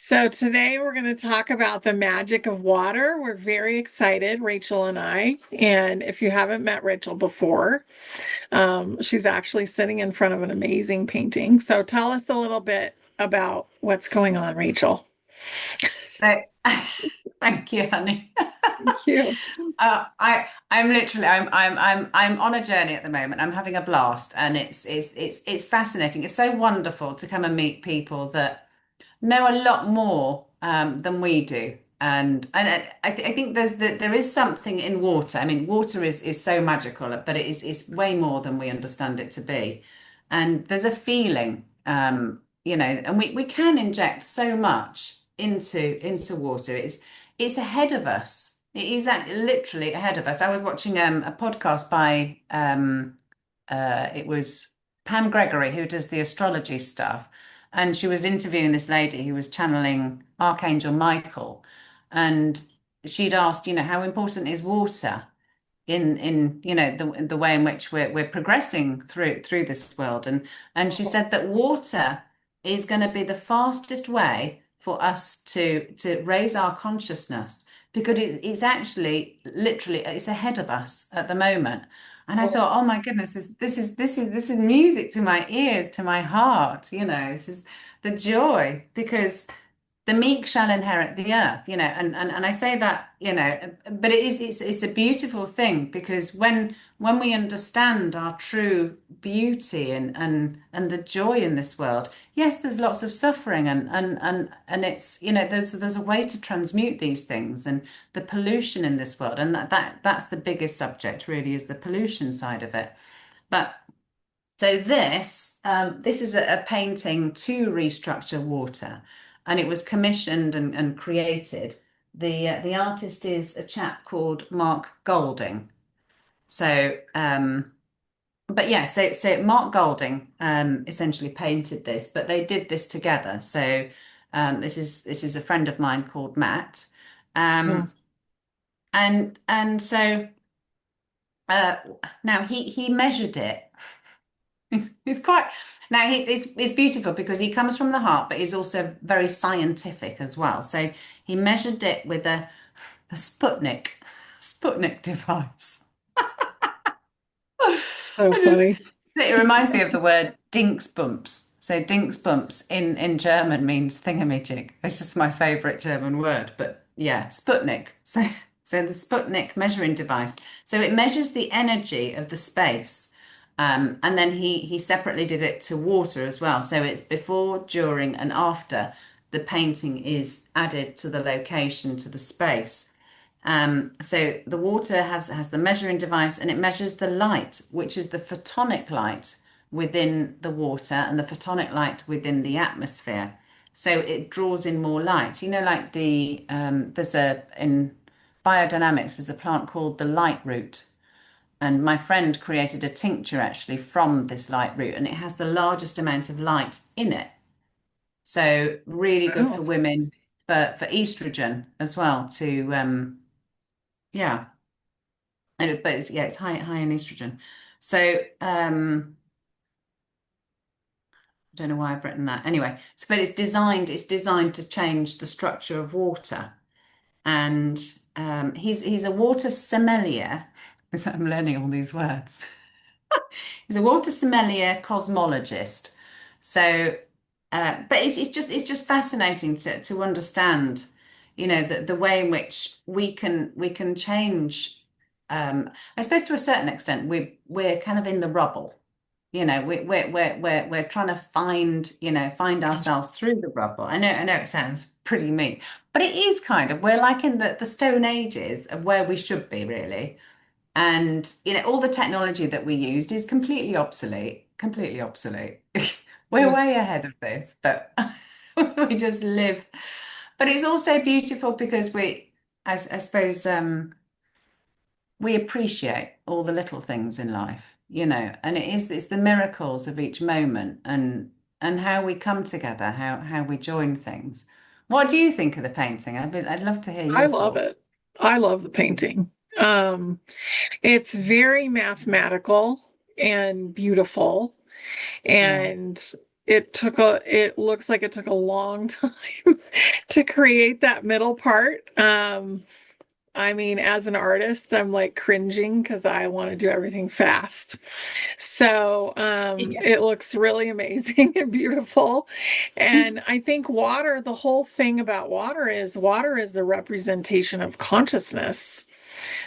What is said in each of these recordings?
So today we're going to talk about the magic of water. We're very excited, Rachel and I. And if you haven't met Rachel before, she's actually sitting in front of an amazing painting. So tell us a little bit about what's going on, Rachel. So, thank you, honey. Thank you. I'm literally I'm on a journey at the moment. I'm having a blast, and it's fascinating. It's so wonderful to come and meet people that know a lot more than we do. And I think there is something in water. I mean, water is so magical, but it's way more than we understand it to be. And there's a feeling, and we can inject so much into water. It's ahead of us. It is literally ahead of us. I was watching a podcast by it was Pam Gregory, who does the astrology stuff. And she was interviewing this lady who was channeling Archangel Michael. And she'd asked, how important is water in the way in which we're progressing through this world. And she said that water is going to be the fastest way for us to raise our consciousness because it's actually literally it's ahead of us at the moment. And I thought, oh my goodness, this is music to my ears, to my heart. This is the joy because the meek shall inherit the earth, and I say that, but it's a beautiful thing because when we understand our true beauty and the joy in this world, yes, there's lots of suffering and it's, there's a way to transmute these things and the pollution in this world, and that's the biggest subject really is the pollution side of it. But so this is a painting to restructure water, and it was commissioned and created. The artist is a chap called Mark Golding. So, but yeah, so Mark Golding essentially painted this, but they did this together. So this is a friend of mine called Matt, Yeah. um, and so uh, now he measured it. He's quite now it's beautiful because he comes from the heart, but he's also very scientific as well. So he measured it with a Sputnik device. So I just funny. it reminds me of the word Dingsbumps. So Dingsbumps in German means thingamajig. It's just my favorite German word. But yeah, Sputnik. So the Sputnik measuring device. So it measures the energy of the space. And then he separately did it to water as well. So it's before, during, and after the painting is added to the location, to the space. So the water has the measuring device and it measures the light, which is the photonic light within the water and the photonic light within the atmosphere. So it draws in more light. Like there's a in biodynamics, there's a plant called the light root. And my friend created a tincture actually from this light root, and it has the largest amount of light in it. So really good for Wow. women, for estrogen as well to yeah. But it's high in estrogen. So I don't know why I've written that. Anyway, but it's designed to change the structure of water. And he's a water sommelier. I'm learning all these words. He's a water sommelier cosmologist. So but it's just fascinating to understand, the way in which we can change. I suppose to a certain extent, we're kind of in the rubble. We're trying to find ourselves through the rubble. I know it sounds pretty mean, but it is kind of we're like in the Stone Ages of where we should be really. And all the technology that we used is completely obsolete, completely obsolete. We're Yeah. way ahead of this, but we just live. But it's also beautiful because I suppose, we appreciate all the little things in life, and it's the miracles of each moment and how we come together, how we join things. What do you think of the painting? I'd love to hear I your love thoughts. it. I love the painting. Um, it's very mathematical and beautiful. Yeah. And it looks like it took a long time to create that middle part. I mean, as an artist, I'm like cringing because I want to do everything fast. So, Yeah. it looks really amazing and beautiful. And I think water, the whole thing about water is the representation of consciousness,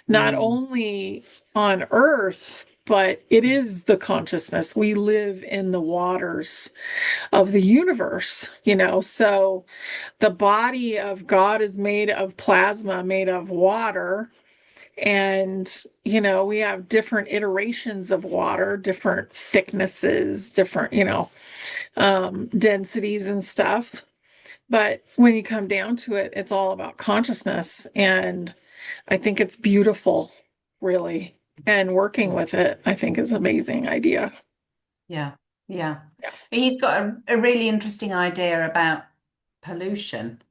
not Mm, only on earth, but it is the consciousness. We live in the waters of the universe, you know. So the body of God is made of plasma, made of water. And, you know, we have different iterations of water, different thicknesses, different, densities and stuff. But when you come down to it, it's all about consciousness. And I think it's beautiful, really. And working mm. with it, I think is an amazing idea. Yeah, yeah. Yeah. He's got a really interesting idea about pollution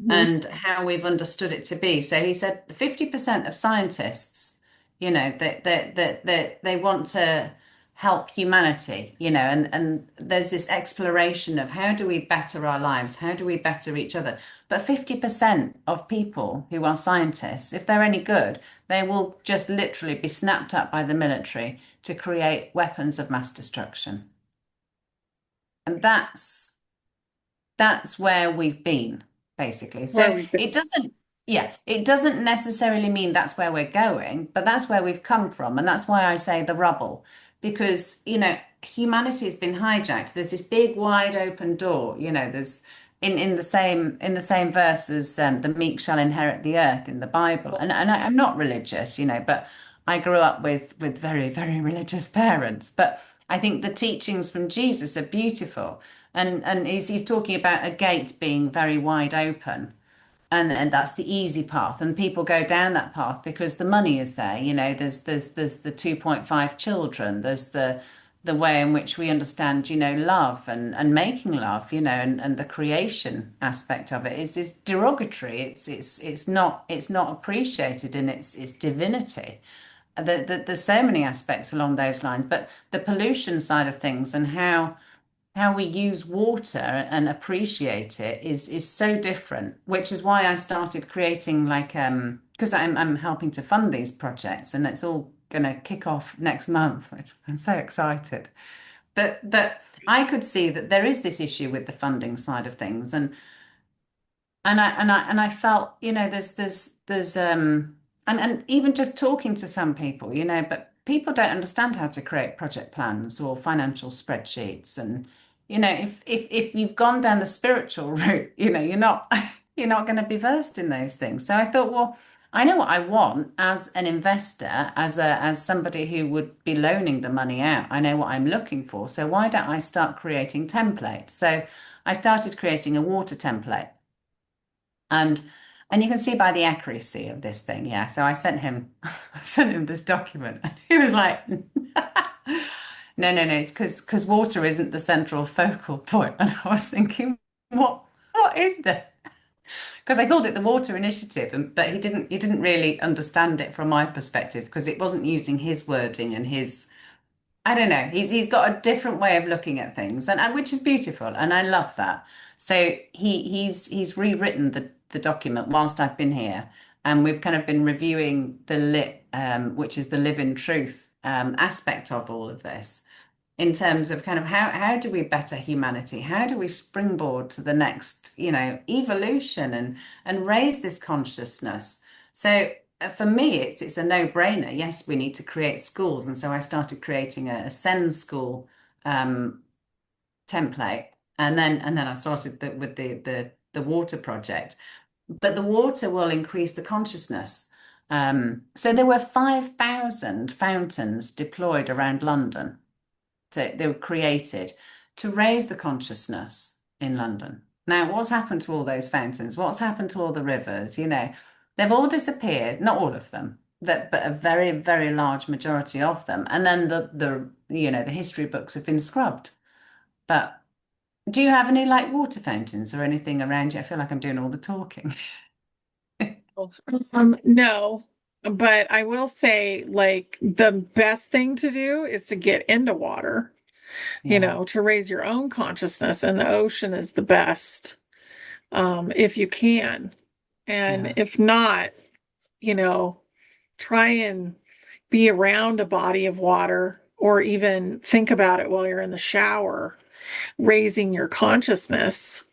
Mhm. and how we've understood it to be. So he said 50% of scientists, they want to help humanity, and there's this exploration of how do we better our lives? How do we better each other? But 50% of people who are scientists, if they're any good, they will just literally be snapped up by the military to create weapons of mass destruction. And that's where we've been, basically. Where So we've been. it doesn't necessarily mean that's where we're going, but that's where we've come from. And that's why I say the rubble, because, humanity has been hijacked. There's this big, wide open door, there's in the same verse as the meek shall inherit the earth in the Bible. I'm not religious, but I grew up with very, very religious parents. But I think the teachings from Jesus are beautiful. And he's talking about a gate being very wide open. And that's the easy path. And people go down that path because the money is there. There's the 2.5 children. There's the way in which we understand, love and making love, and the creation aspect of it is derogatory. It's not appreciated in its divinity. There's so many aspects along those lines, but the pollution side of things and how we use water and appreciate it is so different, which is why I started creating like because I'm helping to fund these projects and it's all gonna kick off next month, which I'm so excited. But I could see that there is this issue with the funding side of things and I felt, there's and even just talking to some people, but people don't understand how to create project plans or financial spreadsheets. And, if you've gone down the spiritual route, you're not you're not going to be versed in those things. So I thought, well, I know what I want as an investor, as somebody who would be loaning the money out. I know what I'm looking for. So why don't I start creating templates? So I started creating a water template. And and you can see by the accuracy of this thing, yeah. So I sent him this document, and he was like, "No, no, no, it's because water isn't the central focal point." And I was thinking, what is that? Because I called it the Water Initiative, but he didn't really understand it from my perspective because it wasn't using his wording and his I don't know. He's got a different way of looking at things, and which is beautiful, and I love that. So he's rewritten the document whilst I've been here, and we've kind of been reviewing the lit, which is the live in truth aspect of all of this, in terms of kind of how do we better humanity? How do we springboard to the next, evolution and raise this consciousness? So for me, it's a no-brainer. Yes, we need to create schools, and so I started creating a SEND school um, template, and then I started with the water project. But the water will increase the consciousness. So there were 5,000 fountains deployed around London that they were created to raise the consciousness in London. Now, what's happened to all those fountains? What's happened to all the rivers? They've all disappeared, not all of them, but a very, very large majority of them. And then the history books have been scrubbed. But do you have any like water fountains or anything around you? I feel like I'm doing all the talking. No, but I will say, like, the best thing to do is to get into water. Yeah. to raise your own consciousness. And the ocean is the best, if you can. And Yeah. if not, you know, try and be around a body of water or even think about it while you're in the shower, raising your consciousness.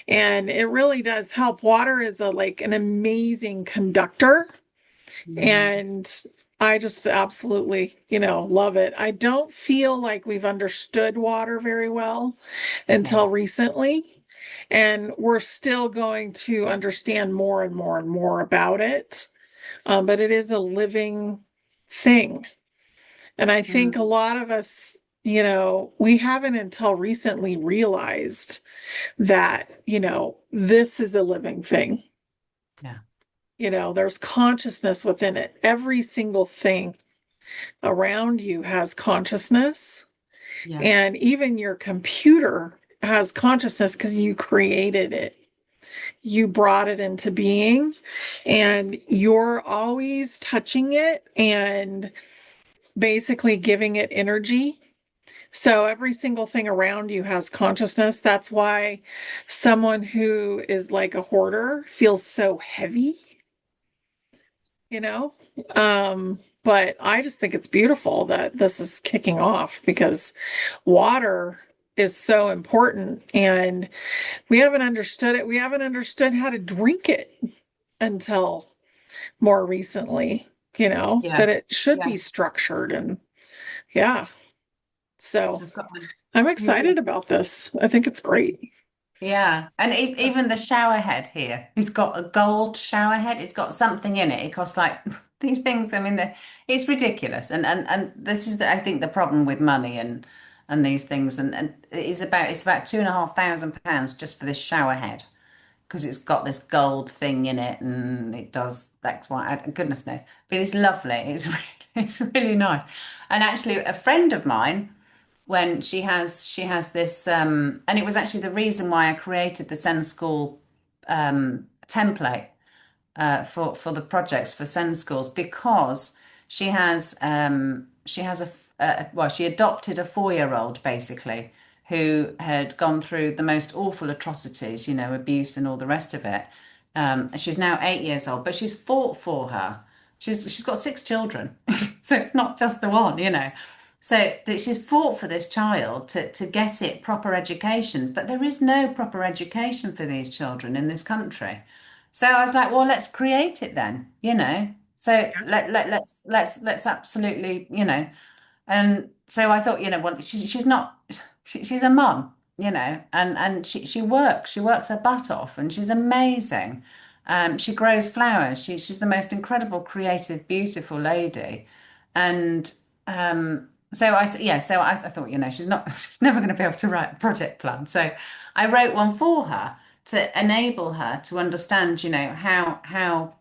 And it really does help. Water is like an amazing conductor. Mm. And I just absolutely, love it. I don't feel like we've understood water very well Yeah. until recently. And we're still going to understand more and more and more about it. But it is a living thing. And I think a Mm. lot of us, we haven't until recently realized that, this is a living thing. Yeah. There's consciousness within it. Every single thing around you has consciousness. Yeah. And even your computer has consciousness because you created it. You brought it into being and you're always touching it and basically giving it energy. So every single thing around you has consciousness. That's why someone who is like a hoarder feels so heavy, you know? But I just think it's beautiful that this is kicking off because water is so important and we haven't understood it. We haven't understood how to drink it until more recently, Yeah. that it should Yeah. be structured and yeah. So I've got I'm you've excited about this. I think it's great. Yeah, and even the shower head here, it's got a gold shower head. It's got something in it. It costs like these things. I mean, it's ridiculous. And this is I think the problem with money and these things. And it's about £2,500 just for this shower head because it's got this gold thing in it and it does X, Y. Goodness knows, but it's lovely. It's really, it's really nice. And actually, a friend of mine when she has this and it was actually the reason why I created the Send School template for the projects for Send Schools because she has well she adopted a 4 year old basically who had gone through the most awful atrocities, abuse and all the rest of it. And she's now 8 years old, but she's fought for her. She's got 6 children, so it's not just the one. So that she's fought for this child to get it proper education, but there is no proper education for these children in this country. So I was like, well, let's create it then. So Yeah. let's absolutely. And so I thought, well, she's not she's a mum, and she works her butt off and she's amazing. She grows flowers. She's the most incredible, creative, beautiful lady. And so I thought, she's never going to be able to write a project plan. So I wrote one for her to enable her to understand, how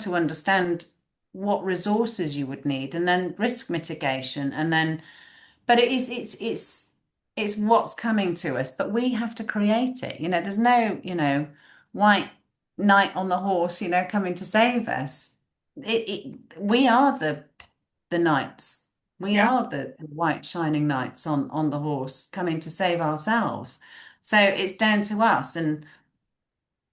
to understand what resources you would need and then risk mitigation and then but it's what's coming to us, but we have to create it. There's no, white knight on the horse, coming to save us. We are the knights. We Yeah. are the white shining knights on the horse coming to save ourselves. So it's down to us. And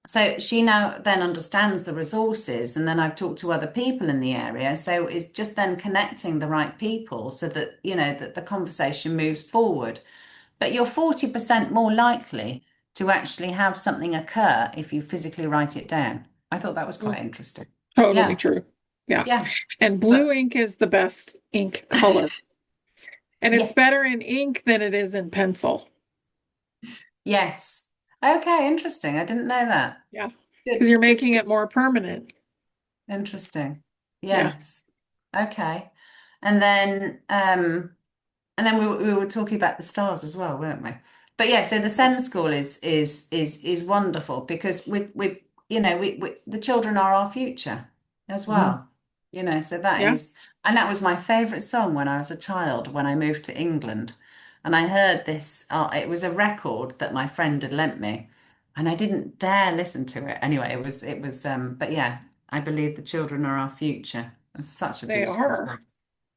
so she now then understands the resources, and then I've talked to other people in the area. So it's just then connecting the right people so that, that the conversation moves forward. But you're 40% more likely to actually have something occur if you physically write it down. I thought that was Mm, quite interesting. totally Yeah, true. Yeah. yeah. And blue But ink is the best ink color. And it's better yes, in ink than it is in pencil. yes. Okay, interesting. I didn't know that. Yeah. Because Good, you're good, making good. it more permanent. Interesting. Yeah. Yes. Okay. And then we were talking about the stars as well, weren't we? But yeah, so the Yeah. SEND school is wonderful because we the children are our future as Mhm. well. So that Yeah. is, and that was my favorite song when I was a child when I moved to England, and I heard this. It was a record that my friend had lent me, and I didn't dare listen to it. Anyway, it was. But yeah, I believe the children are our future. It's such a They beautiful are. song.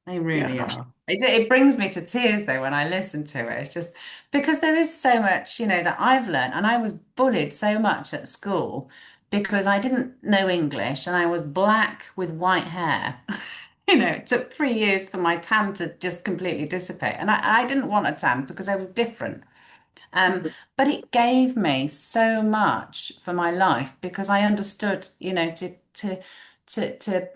They really Yeah. are. It brings me to tears though when I listen to it. It's just because there is so much, that I've learned, and I was bullied so much at school because I didn't know English and I was black with white hair. It took 3 years for my tan to just completely dissipate. And I didn't want a tan because I was different. But it gave me so much for my life because I understood, to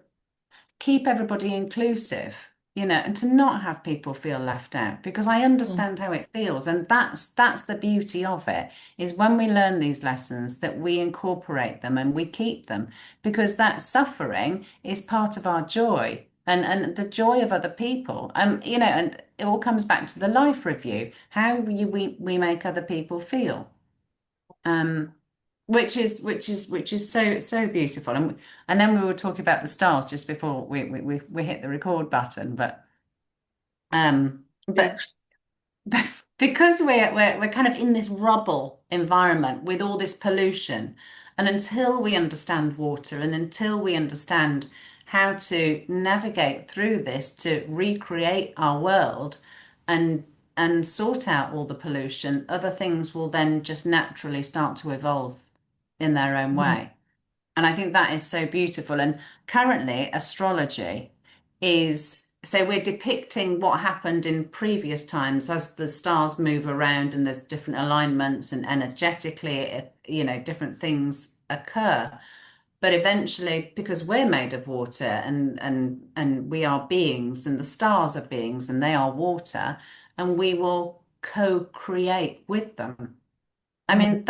keep everybody inclusive, and to not have people feel left out because I Mm. understand how it feels. And that's the beauty of it, is when we learn these lessons that we incorporate them and we keep them, because that suffering is part of our joy. And the joy of other people, and it all comes back to the life review, how we make other people feel. Um, which is so beautiful. And then we were talking about the stars just before we hit the record button. But um, Yeah. but because we're kind of in this rubble environment with all this pollution, and until we understand water and until we understand how to navigate through this to recreate our world and sort out all the pollution, other things will then just naturally start to evolve in their own Mhm. way. And I think that is so beautiful. And currently, astrology is, so we're depicting what happened in previous times as the stars move around and there's different alignments and energetically, different things occur. But eventually, because we're made of water and we are beings and the stars are beings and they are water, and we will co-create with them. I Mhm. mean,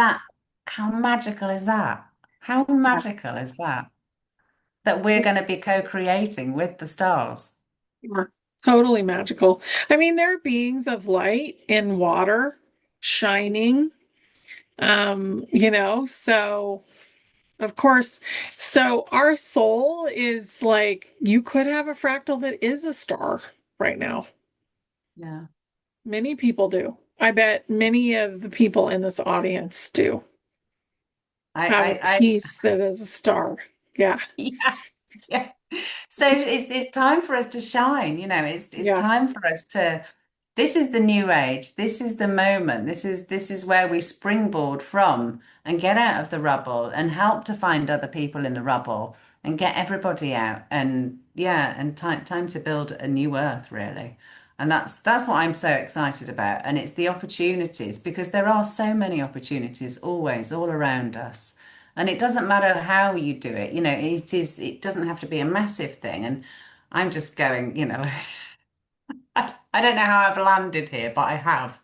how magical is that? How Yeah. magical is that? That we're It's going to be co-creating with the stars. yeah, totally magical. I mean, they're beings of light in water, shining. So of course, so our soul is like you could have a fractal that is a star right now. Yeah. Many people do. I bet many of the people in this audience do I, have a I, piece that is a star. Yeah. yeah, yeah. So it's time for us to shine, it's Yeah. time for us to, this is the new age. This is the moment. This is where we springboard from and get out of the rubble and help to find other people in the rubble and get everybody out. And yeah, and time to build a new earth, really. And that's what I'm so excited about. And it's the opportunities, because there are so many opportunities always all around us. And it doesn't matter how you do it, it doesn't have to be a massive thing. And I'm just going, I don't know how I've landed here, but I have.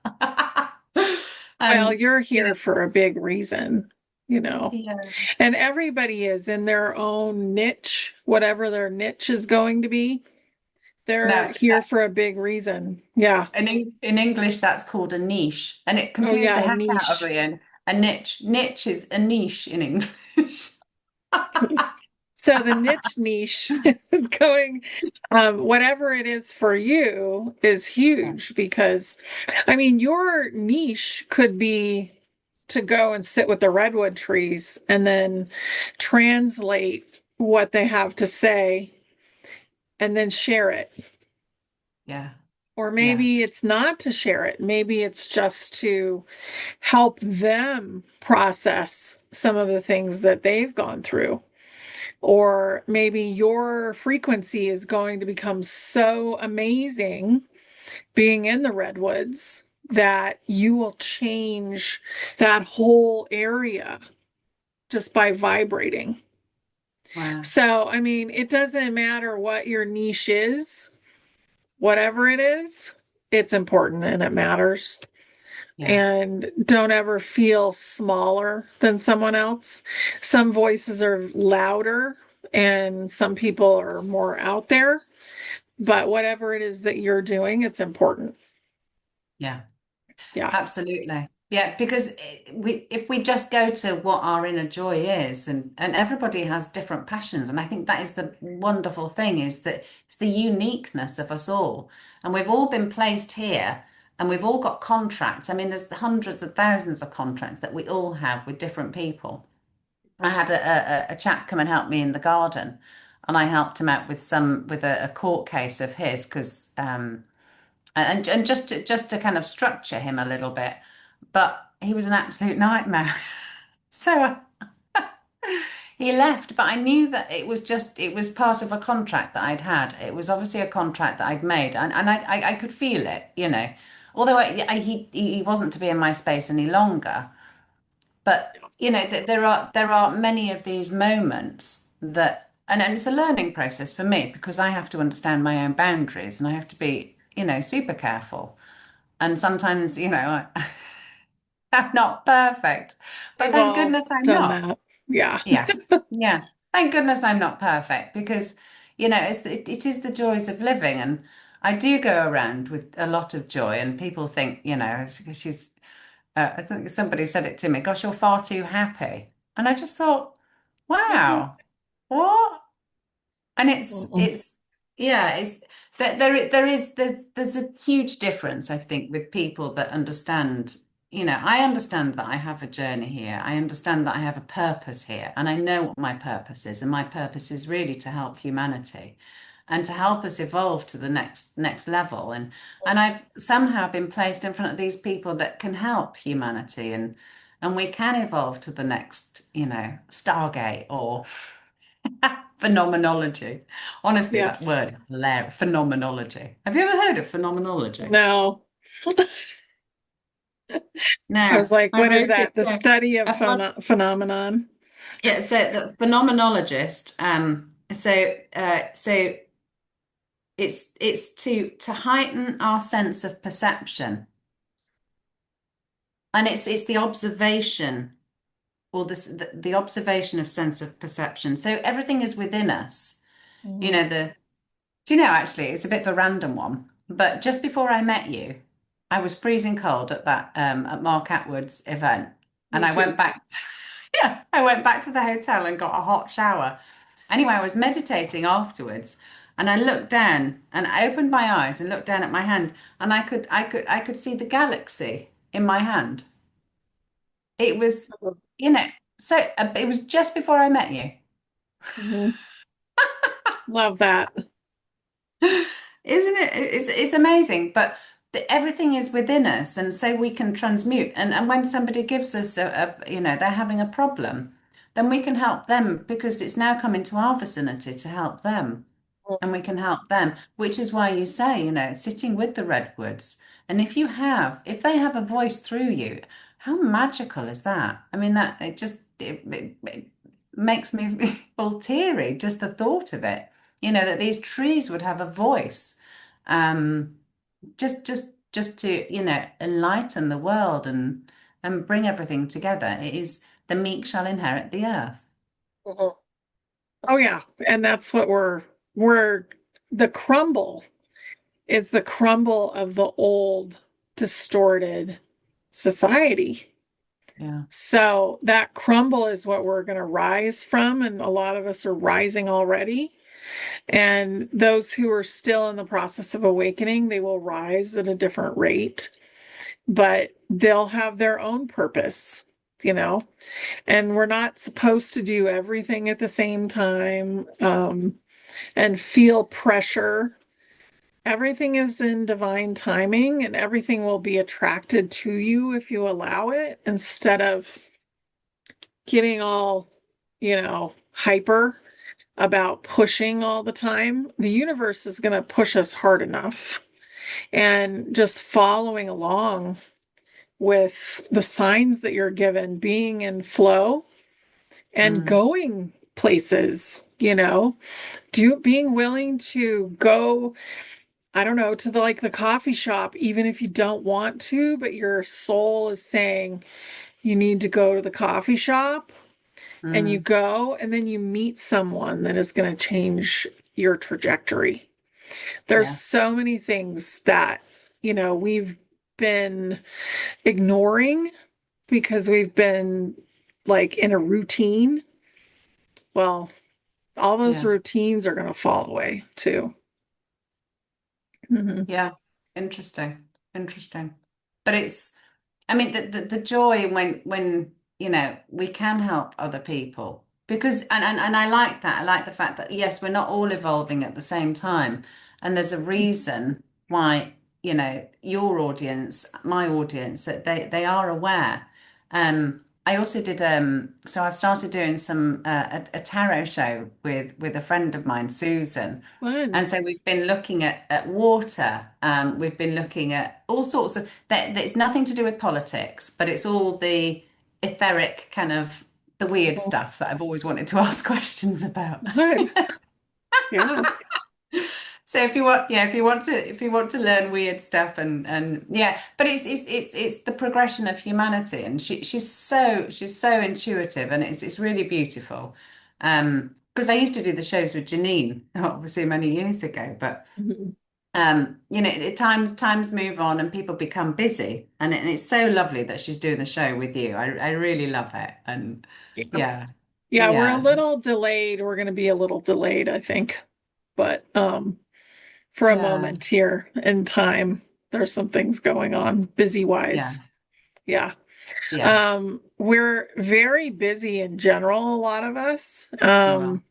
Well, Um, you're you know, here for a big reason, you know, yeah. and everybody is in their own niche, whatever their niche is going to be. They're No, here for a big reason. Yeah. in English that's called a niche, and it Oh, confused the yeah, a heck out of niche. me. And a niche, niche is a niche in English. So the niche is going, whatever it is for you is Yeah, huge because, I mean, your niche could be to go and sit with the redwood trees and then translate what they have to say and then share it. yeah, Or yeah, maybe it's not to share it. Maybe it's just to help them process some of the things that they've gone through. Or maybe your frequency is going to become so amazing being in the redwoods that you will change that whole area just by vibrating. wow, So, I mean, it doesn't matter what your niche is, whatever it is, it's important and it matters. yeah, And don't ever feel smaller than someone else. Some voices are louder and some people are more out there, but whatever it is that you're doing, it's important. yeah. Yeah. Absolutely. Yeah, because if we just go to what our inner joy is, and everybody has different passions, and I think that is the wonderful thing, is that it's the uniqueness of us all, and we've all been placed here, and we've all got contracts. I mean, there's hundreds of thousands of contracts that we all have with different people. I had a chap come and help me in the garden, and I helped him out with a court case of his because and just to kind of structure him a little bit. But he was an absolute nightmare. So he left, but I knew that it was part of a contract that I'd had. It was obviously a contract that I'd made, and I could feel it, you know. Although he wasn't to be in my space any longer, but you know, there are many of these moments that, and it's a learning process for me because I have to understand my own boundaries and I have to be, you know, super careful. And sometimes, you know, I'm not perfect, but We've thank all goodness I'm done not. that. Yeah. Yeah. Yeah. Thank goodness I'm not perfect because, you know, it is the joys of living. And I do go around with a lot of joy, and people think, you know, she's, I think somebody said it to me, gosh, you're far too happy. And I just thought, Mhm. wow, what? And Mm-mm. yeah, it's that there's a huge difference, I think, with people that understand, you know, I understand that I have a journey here. I understand that I have a purpose here, and I know what my purpose is, and my purpose is really to help humanity and to help us evolve to the next level. And I've somehow been placed in front of these people that can help humanity and we can evolve to the next, you know, Stargate or phenomenology. Honestly, that Yes. word is hilarious. Phenomenology. Have you ever heard of phenomenology? No. I was No, like, I what is wrote it that? The down. study of A phen- phenomenon? yeah, so the phenomenologist, so it's to heighten our sense of perception. And it's the observation or the observation of sense of perception. So everything is within us. You Mhm. know, do you know, actually, it's a bit of a random one, but just before I met you, I was freezing cold at that at Mark Atwood's event, and Me too. yeah, I went back to the hotel and got a hot shower. Anyway, I was meditating afterwards, and I looked down and I opened my eyes and looked down at my hand, and I could see the galaxy in my hand. It was, you know, so it was just before I met you. Mhm. Love that. Isn't it? It's amazing, but everything is within us, and so we can transmute. And when somebody gives us you know, they're having a problem, then we can help them because it's now come into our vicinity to help them, and we can help them. Which is why you say, you know, sitting with the redwoods, and if they have a voice through you, how magical is that? I mean, that it makes me all teary just the thought of it. You know, that these trees would have a voice um, just to, you know, enlighten the world and bring everything together. It is the meek shall inherit the earth. Mhm. Oh yeah. And that's what we're the crumble is the crumble of the old distorted society. Yeah, So that crumble is what we're going to rise from. And a lot of us are rising already. And those who are still in the process of awakening, they will rise at a different rate, but they'll have their own purpose, you know. And we're not supposed to do everything at the same time and feel pressure. Everything is in divine timing, and everything will be attracted to you if you allow it instead of getting all, you know, hyper about pushing all the time. The universe is going to push us hard enough, and just following along with the signs that you're given, being in flow and mm, going places, you know, being willing to go, I don't know, to the coffee shop, even if you don't want to, but your soul is saying you need to go to the coffee shop, and you mm, go, and then you meet someone that is going to change your trajectory. There's yeah, so many things that, you know, we've been ignoring because we've been like in a routine. Well, all those yeah, routines are going to fall away too. Mhm. yeah. Interesting, interesting. But it's, I mean, the joy when you know we can help other people. because and I like that. I like the fact that yes, we're not all evolving at the same time. And there's a reason why, your audience, my audience, that they are aware. I also did so I've started doing some a tarot show with a friend of mine, Susan. And Fun. so we've been looking at water. We've been looking at all sorts of that. It's nothing to do with politics, but it's all the etheric kind of the weird Oh, stuff that I've always wanted to ask questions about. good. Yeah. So if you want, yeah, if you want to learn weird stuff and yeah, but it's the progression of humanity, and she's so intuitive, and it's really beautiful. Because I used to do the shows with Janine, obviously many years ago, but Mhm. times move on and people become busy, and it's so lovely that she's doing the show with you. I really love it, and Yeah. yeah, Yeah, we're a yeah, little delayed. We're going to be a little delayed, I think. But for a yeah, moment here in time, there's some things going on busy wise. yeah, Yeah. yeah. We're very busy in general, a lot of us. You are.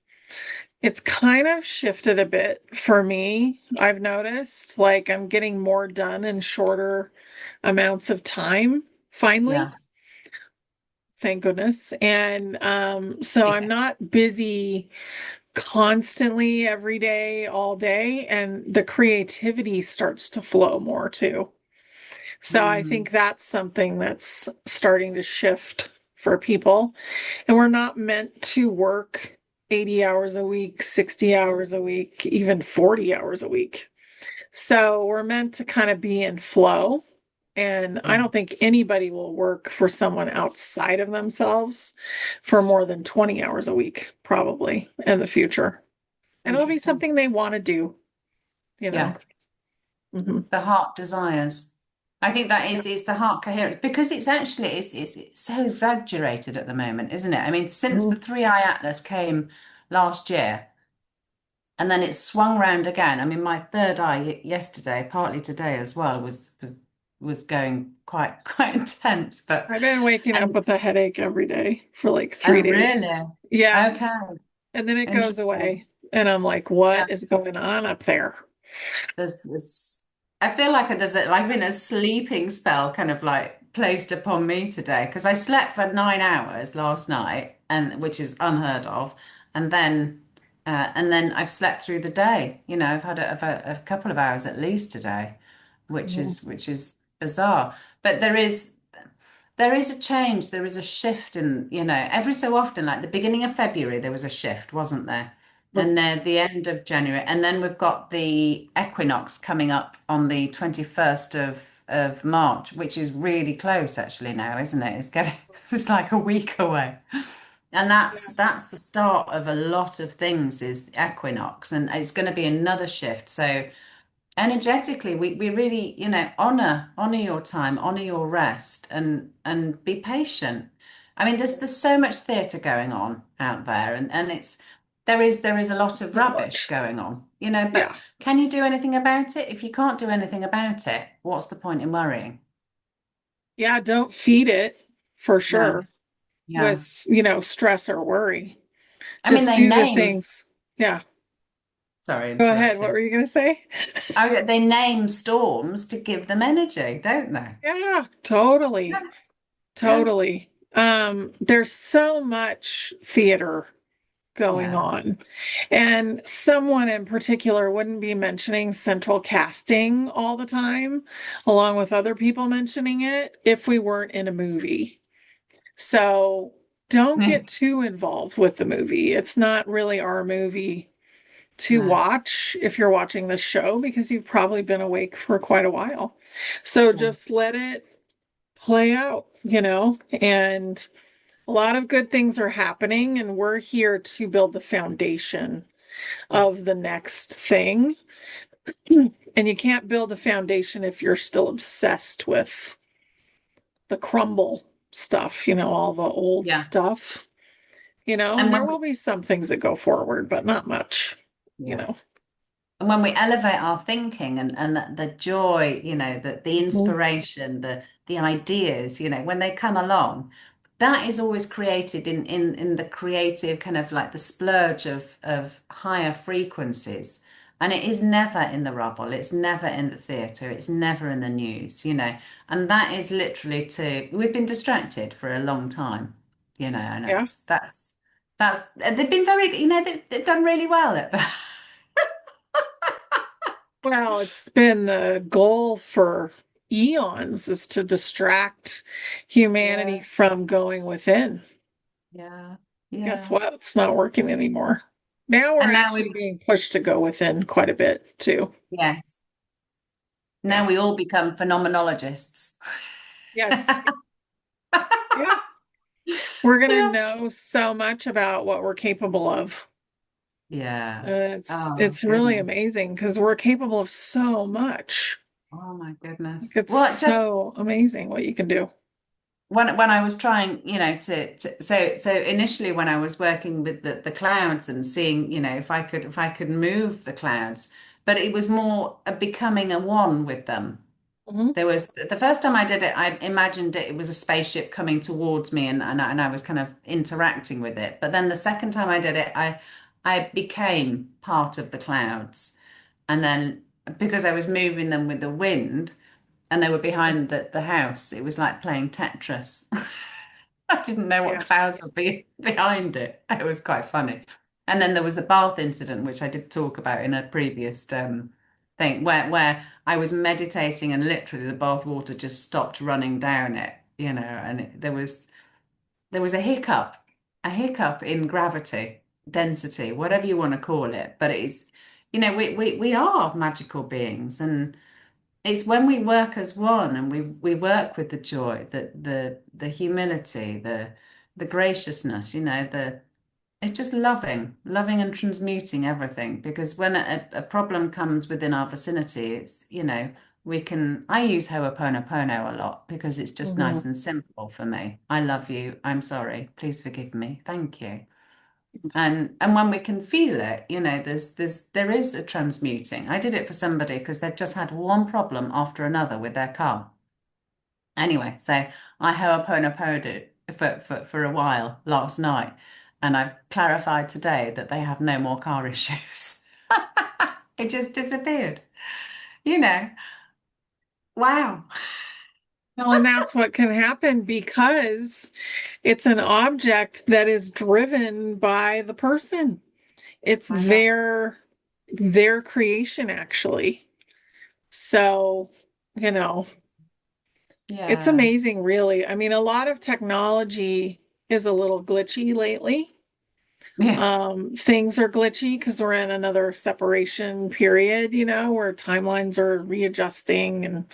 It's kind of shifted a bit for me. I've noticed like I'm getting more done in shorter amounts of time, finally. Yeah. Thank goodness. And so I'm Yeah. not busy constantly every day, all day, and the creativity starts to flow more too. So I Mm, think that's something that's starting to shift for people. And we're not meant to work 80 hours a week, 60 hours a week, even 40 hours a week. So we're meant to kind of be in flow. And I yeah, don't think anybody will work for someone outside of themselves for more than 20 hours a week, probably in the future. And it'll be interesting. something they want to do, you know. Yeah, Mhm. the heart desires. I think that Yeah. is the heart coherence because it's actually it's so exaggerated at the moment, isn't it? I mean, since the Mhm. three-eye atlas came last year, and then it swung round again. I mean, my third eye yesterday, partly today as well, was going quite quite intense. But I've been waking up and with a headache every day for like oh 3 days. really? Yeah. Okay, And then it goes interesting. away. And I'm like, Yeah. what is going on up there? There's this, I feel like there's like been a sleeping spell kind of like placed upon me today because I slept for 9 hours last night, and which is unheard of, and then I've slept through the day. I've had a couple of hours at least today, Mhm. which is bizarre. But there is a change, there is a shift in, every so often, like the beginning of February, there was a shift, wasn't there? But And the end of January. And then we've got the equinox coming up on the 21st of March, which is really close actually now, isn't it? It's like a week away. And that's the start of a lot of things is the equinox. And it's going to be another shift. So energetically we really honor your time, honor your rest, and be patient. I mean there's so much theatre going on out there, and there is a lot of so rubbish much. going on, but Yeah. can you do anything about it? If you can't do anything about it, what's the point in worrying? Yeah. Don't feed it for No. sure Yeah. with, stress or worry. I mean Just they do the name things. Yeah. sorry, Go ahead. What interrupting. were you going to say? They name storms to give them energy, don't they? Yeah, totally. Yeah. Yeah. Totally. There's so much theater going Yeah. on. And someone in particular wouldn't be mentioning central casting all the time, along with other people mentioning it, if we weren't in a movie. So don't Yeah. get too involved with the movie. It's not really our movie to No. watch if you're watching this show because you've probably been awake for quite a while. So Yeah. just let it play out, and a lot of good things are happening, and we're here to build the foundation Yeah. of the next thing. And you can't build a foundation if you're still obsessed with the crumble stuff, all the old Yeah. stuff, and And there when will be some things that go forward, but not much, you yeah. know. And when we elevate our thinking and the joy, the Mhm. inspiration, the ideas, when they come along, that is always created in the creative kind of like the splurge of higher frequencies. And it is never in the rubble, it's never in the theatre, it's never in the news, you know. And that is literally to we've been distracted for a long time, you know, and Yeah. that's they've been very, you know, they've done really well at that. Well, it's been the goal for eons is to distract humanity Yeah, from going within. yeah, Guess yeah. what? It's not working anymore. Now we're And now actually we, being pushed to go within quite a bit too. yes, now Yeah. we all become phenomenologists. Yes. Yeah. We're going to Yeah. know so much about what we're capable of. Yeah. It's Oh, it's really goodness. amazing because we're capable of so much. Oh my Like, goodness. it's Well, just so amazing what you can do. when I was trying, you know, so initially when I was working with the clouds and seeing, you know, if I could move the clouds, but it was more a becoming a one with them. Hmm. There was the first time I did it, I imagined it was a spaceship coming towards me and I was kind of interacting with it. But then the second time I did it, I became part of the clouds. And then because I was moving them with the wind and they were behind the house, it was like playing Tetris. I didn't know what Yeah. clouds would be behind it. It was quite funny. And then there was the bath incident, which I did talk about in a previous thing, where I was meditating and literally the bath water just stopped running down it, you know, and there was a hiccup in gravity, density, whatever you want to call it. But it's, you know, we are magical beings, and it's when we work as one and we work with the joy, the humility, the graciousness, you know, the it's just loving and transmuting everything. Because when a problem comes within our vicinity, it's, you know, we can I use Ho'oponopono a lot because it's just Hmm. nice and simple for me. I love you, I'm sorry, please forgive me, thank you. And when we can feel it, you know, there is a transmuting. I did it for somebody because they've just had one problem after another with their car. Anyway, so I ho'oponoponoed it for a while last night, and I've clarified today that they have no more car issues. It just disappeared. You know, wow. Well, and that's what can happen because it's an object that is driven by the person. It's I know. their creation actually. So, you know, it's Yeah. amazing really. I mean, a lot of technology is a little glitchy lately. Yeah. Things are glitchy because we're in another separation period, you know, where timelines are readjusting and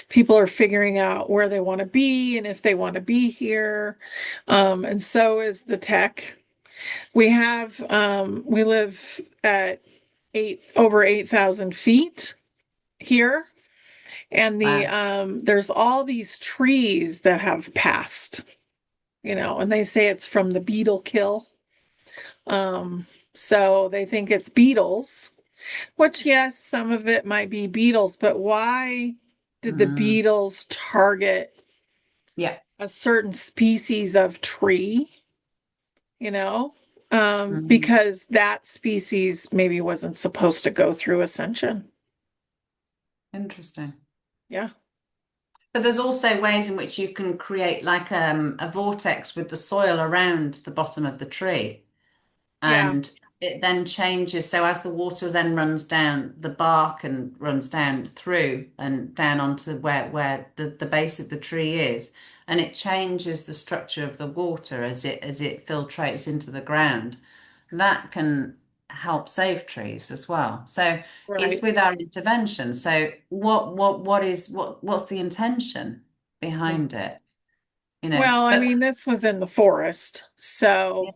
people are figuring out where they want to be and if they want to be here. And so is the tech. We live at over 8,000 feet here. And Wow. there's all these trees that have passed, you know, and they say it's from the beetle kill. So they think it's beetles, which, yes, some of it might be beetles, but why did the Mm. beetles target Yeah. a certain species of tree, you know? Mm. Because that species maybe wasn't supposed to go through ascension. Interesting. Yeah. But there's also ways in which you can create like a vortex with the soil around the bottom of the tree. Yeah. And it then changes. So as the water then runs down the bark and runs down through and down onto where the base of the tree is, and it changes the structure of the water as it filtrates into the ground. That can help save trees as well. So it's Right. with our intervention. So what's the intention Yeah. behind it? You know, Well, I but mean, this was in the forest. yeah. So,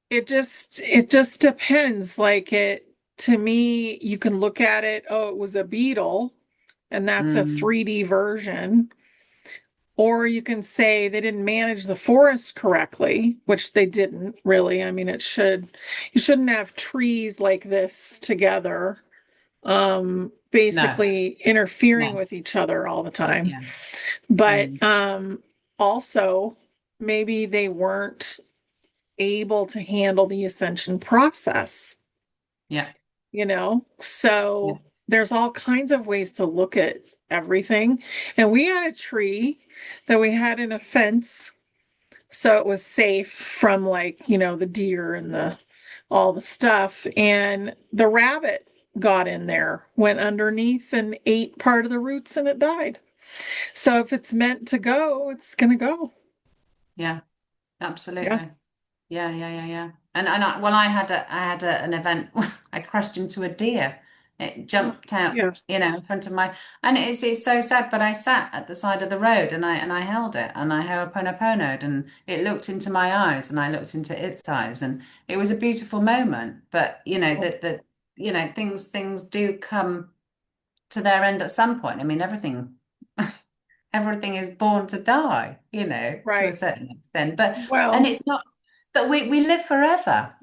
it just depends. Like to me, you can look at it, oh, it was a beetle, and that's a Mm, 3D version. Or you can say they didn't manage the forest correctly, which they didn't really. I mean, you shouldn't have trees like this together, no, basically interfering no, with each other all the time. yeah. But Mm. also maybe they weren't able to handle the ascension process, Yeah. you know? Yeah. So there's all kinds of ways to look at everything. And we had a tree that we had in a fence, so it was safe from like, the deer and the all the stuff. And the rabbit got in there, went underneath and ate part of the roots and it died. So if it's meant to go, it's gonna go. Yeah. Yeah. Absolutely. Yeah, yeah, yeah, yeah. And I had an event. I crashed into a deer. It Oh, jumped out, yeah. in front of my, and it's so sad. But I sat at the side of the road and I held it and I ho'oponoponoed and it looked into my eyes and I looked into its eyes and it was a beautiful moment. But Oh, things do come to their end at some point. I mean, everything is born to die, to a right. certain extent. But and Well, it's not but we live forever,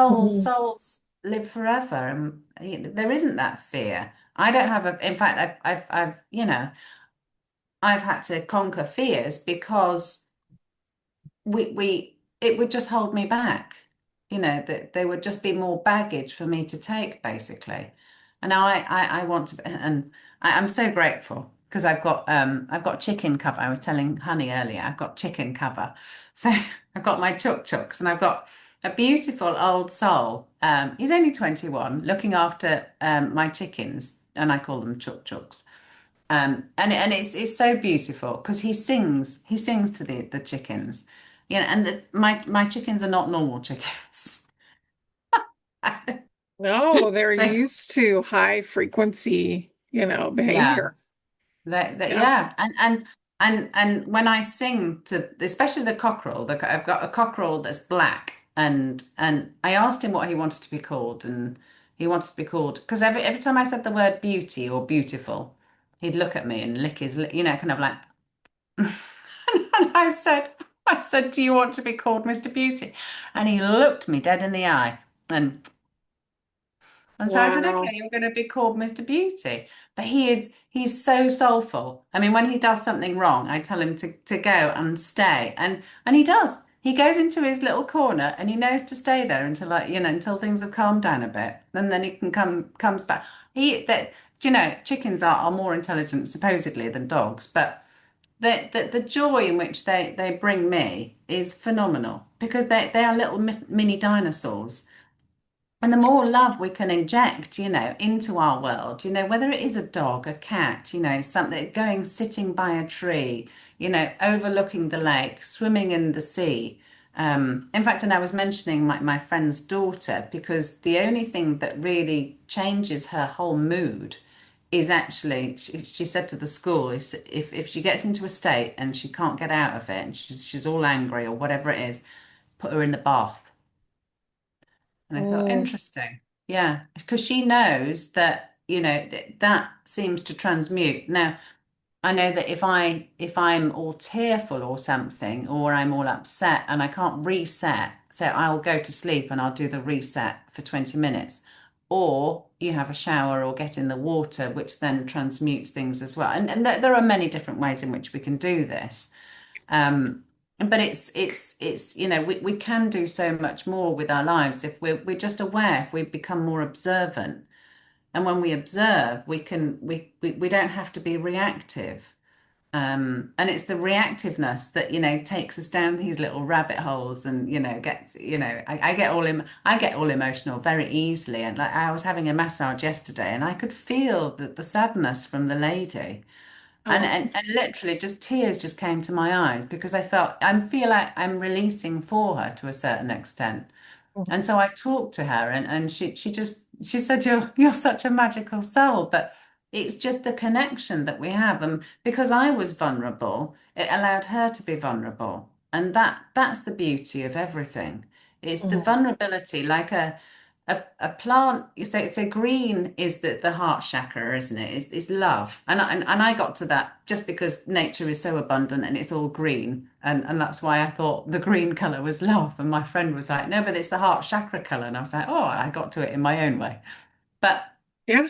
mhm. souls live forever. And there isn't that fear. I don't have in fact I've had to conquer fears because we it would just hold me back. That there would just be more baggage for me to take, basically. And now I want to, and I'm so grateful because I've got chicken cover. I was telling Honey earlier, I've got chicken cover. So I've got my chuk chuks and I've got a beautiful old soul. He's only 21, looking after my chickens, and I call them chuk chuks. And it's so beautiful because he sings to the chickens, and my chickens are not normal chickens. no, they're They, used to high frequency, yeah, behavior. Yeah. yeah, and when I sing to, especially the cockerel, I've got a cockerel that's black, and I asked him what he wanted to be called, and he wanted to be called because every time I said the word beauty or beautiful, he'd look at me and lick his, kind of like. And I said, do you want to be called Mr. Beauty? And he looked me dead in the eye. And so I said, okay, Wow. you're going to be called Mr. Beauty. But he's so soulful. I mean, when he does something wrong, I tell him to go and stay. And he does. He goes into his little corner and he knows to stay there until things have calmed down a bit. And then he comes back. Chickens are more intelligent supposedly than dogs, but the joy in which they bring me is phenomenal because they are little mini dinosaurs. And the more love we can inject, into our world, whether it is a dog, a cat, something going sitting by a tree, overlooking the lake, swimming in the sea. In fact, and I was mentioning my friend's daughter because the only thing that really changes her whole mood is actually, she said to the school, is if she gets into a state and she can't get out of it and she's all angry or whatever it is, put her in the bath. And I thought, Mm, interesting. Yeah, because she knows that, that seems to transmute. Now, I know that if I'm all tearful or something, or I'm all upset and I can't reset, so I'll go to sleep and I'll do the reset for 20 minutes. Or you have a shower or get in the water, which then transmutes things as well. And there are many different ways in which we can do this. But we can do so much more with our lives if we're just aware, if we become more observant. And when we observe, we don't have to be reactive. And it's the reactiveness that, takes us down these little rabbit holes and, gets, I get all emotional very easily. And like I was having a massage yesterday and I could feel the sadness from the lady. And, oh, and and literally just tears just came to my eyes because I feel like I'm releasing for her to a certain extent. mhm, And so I talked to her and she said, you're such a magical soul. But it's just the connection that we have. And because I was vulnerable, it allowed her to be vulnerable. And that's the beauty of everything. It's the mhm, vulnerability, like a plant. So green is the heart chakra, isn't it? It's love. And I got to that just because nature is so abundant and it's all green. And that's why I thought the green color was love. And my friend was like, no, but it's the heart chakra color. And I was like, oh, I got to it in my own way. But yeah.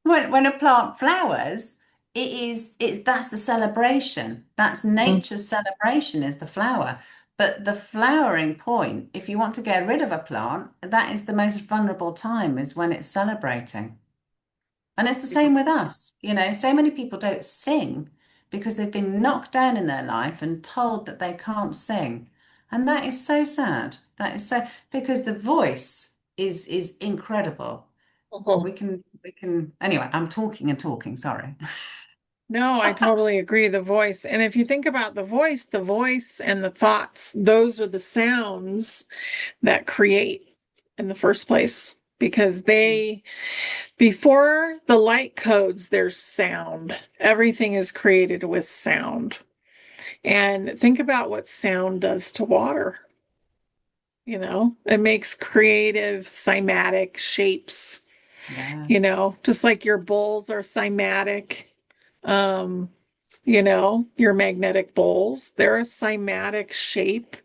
when a plant flowers, it's that's the celebration. That's Mhm. nature's celebration is the flower. But the flowering point, if you want to get rid of a plant, that is the most vulnerable time is when it's celebrating. And it's the Yeah. same with us. So many people don't sing because they've been knocked down in their life and told that they can't sing. And that is so sad. That is so because the voice is incredible. Mhm. We can anyway, I'm talking and talking, sorry. No, I totally agree. The voice. And if you think about the voice and the thoughts, those are the sounds that create in the first place because before the light codes, there's sound. Everything is created with sound. And think about what sound does to water. It makes creative cymatic shapes, Yeah. just like your bowls are cymatic. Um, your magnetic bowls, they're a cymatic shape.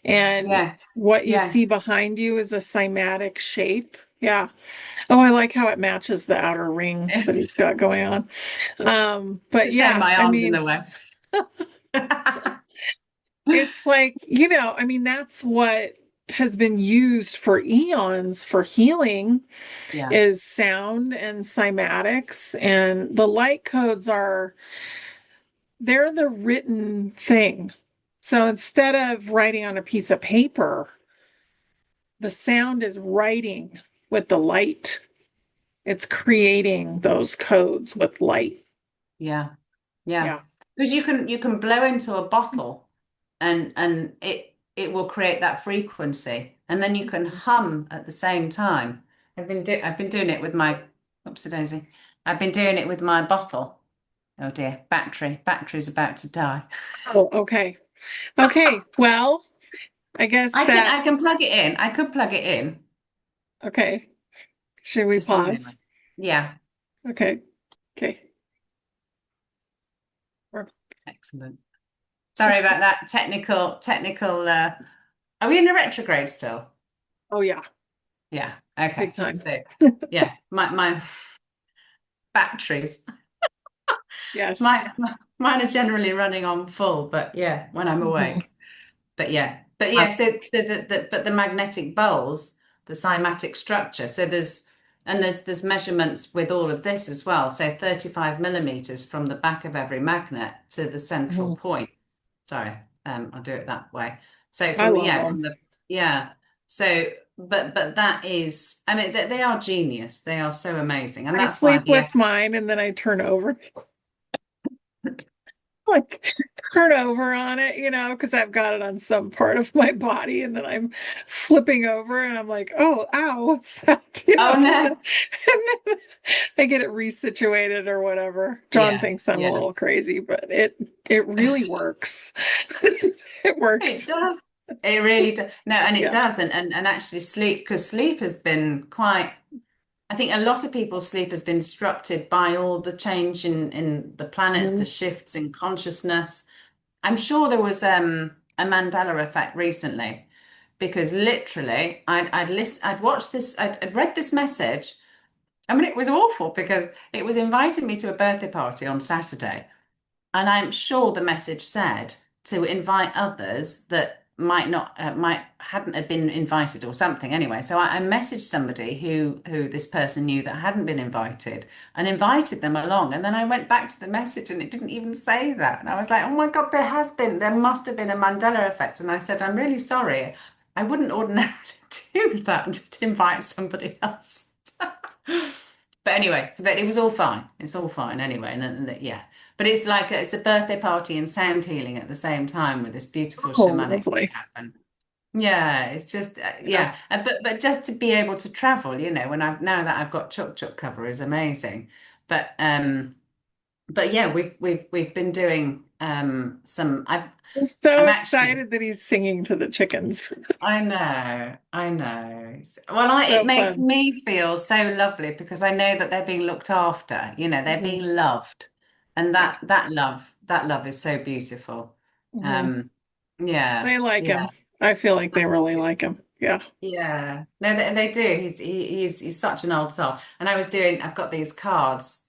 And Yes. what you see Yes. behind you is a cymatic shape. Yeah. Oh, I like how it matches the outer ring that he's got going on. But To show yeah, my I arms in mean, the way. it's like, I mean, that's what has been used for eons for healing Yeah. is sound and cymatics. And the light codes they're the written thing. So instead of writing on a piece of paper, the sound is writing with the light. It's creating those codes with light. Yeah. Yeah. Yeah. Because you can blow into a bottle and it will create that frequency. And then you can hum at the same time. I've been doing it with my oopsie daisy. I've been doing it with my bottle. Oh dear, Battery's about to die. Oh, okay. Okay. Well, I guess I that, can plug it in. I could plug it in okay. Should we just a moment. pause? Yeah, Okay. Okay. excellent. Sorry about that technical are we in a retrograde still? Oh, yeah. Yeah. Big Okay. time. So yeah, my batteries. Yes. Mine are generally running on full, but yeah, when I'm Mhm. awake. But yeah, so the magnetic bowls, the cymatic structure. So there's measurements with all of this as well. So 35 millimeters from the back of every magnet to the central Mhm. point. Sorry, I'll do it that way. So I from the love yeah, them. from the yeah. So but that is, I mean, they are genius. They are so amazing, and I that's why sleep the with mine and then I turn over. Like turn over on it, because I've got it on some part of my body and then I'm flipping over and I'm like, oh, ow, what's that? oh And then, no, and then I get it resituated or whatever. John yeah, thinks I'm a yeah. little crazy, but it really works. It It works. does. It really does. No, and it Yeah. does. And actually sleep, because sleep has been quite, I think a lot of people's sleep has been disrupted by all the change in the planets, the Mhm. shifts in consciousness. I'm sure there was a Mandela effect recently because literally I'd watched this, I'd read this message. I mean, it was awful because it was inviting me to a birthday party on Saturday. And I'm sure the message said to invite others that might not might hadn't have been invited or something anyway. So I messaged somebody who this person knew that hadn't been invited and invited them along. And then I went back to the message and it didn't even say that. And I was like, oh my God, there must have been a Mandela effect. And I said, I'm really sorry. I wouldn't ordinarily do that, just invite somebody else. But anyway, but it was all fine. It's all fine anyway. And yeah. But it's like it's a birthday party and sound healing at the same time with this beautiful Oh, shamanic lovely. chap. And yeah, it's just Yeah. yeah. But just to be able to travel, when I've now that I've got Chuk Chuk cover is amazing. But yeah, we've been doing some. I'm so I'm actually. excited that he's singing to the chickens. I know. Well, it So makes fun. me feel so lovely because I know that they're being looked after, they're Mhm. being loved. And Yeah. that love is so beautiful. Mhm. Um, yeah, They like yeah. him. I feel like they really like him. Yeah. Yeah, no, they do. He's such an old soul. And I've got these cards,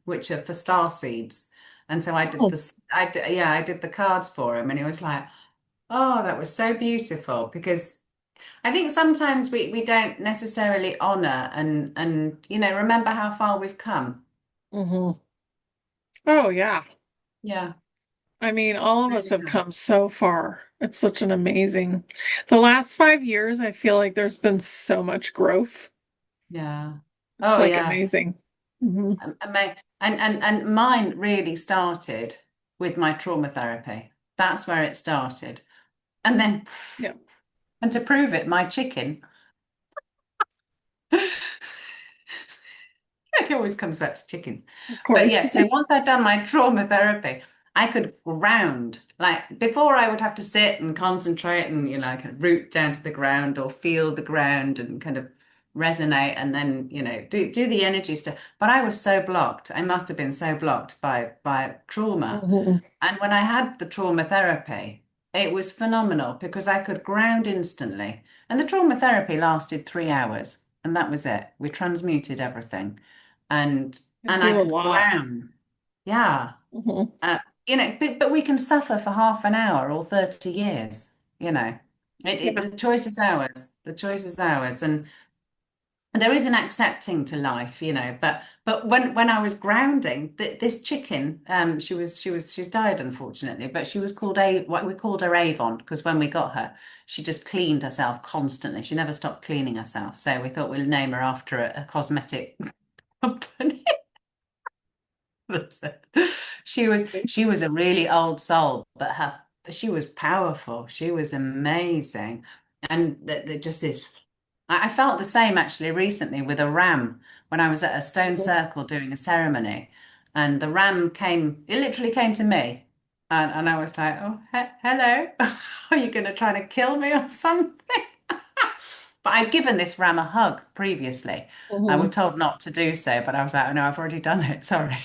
which are for star seeds, and so Oh. I did the cards for him, and he was like, "Oh, that was so beautiful." Because I think sometimes we don't necessarily honor and remember how far we've come. Hmm. Oh, yeah. Yeah, I mean, all of us really have have. come so far. It's such an amazing. The last 5 years, I feel like there's been so much growth. Yeah. It's Oh like yeah. amazing. Hmm. And mine really started with my trauma therapy. That's where it started. And then, Yeah, and to prove it, my chicken, it always comes back to chickens. of But course. yeah, so once I'd done my trauma therapy, I could ground. Like before, I would have to sit and concentrate and, kind of root down to the ground or feel the ground and kind of resonate and then, do the energy stuff. But I was so blocked. I must have been so blocked by trauma. Hmm. And when I had the trauma therapy, it was phenomenal because I could ground instantly. And the trauma therapy lasted 3 hours, and that was it. We transmuted everything, and Can and I do a could lot. ground. Yeah, Hmm. but we can suffer for half an hour or 30 years. Yeah. The choice is ours. The choice is ours, and there is an accepting to life, but when I was grounding, this chicken, she's died unfortunately, but she was called A what we called her Avon because when we got her, she just cleaned herself constantly. She never stopped cleaning herself. So we thought we'll name her after a cosmetic company. She was a really old soul, but she was powerful. She was amazing, and just this. I felt the same actually recently with a ram when I was at a stone Mhm. circle doing a ceremony, and the ram came. It literally came to me, and I was like, "Oh, hello, are you going to try to kill me or something?" But I'd given this ram a hug previously. I was Mhm. told not to do so, but I was like, "Oh no, I've already done it. Sorry."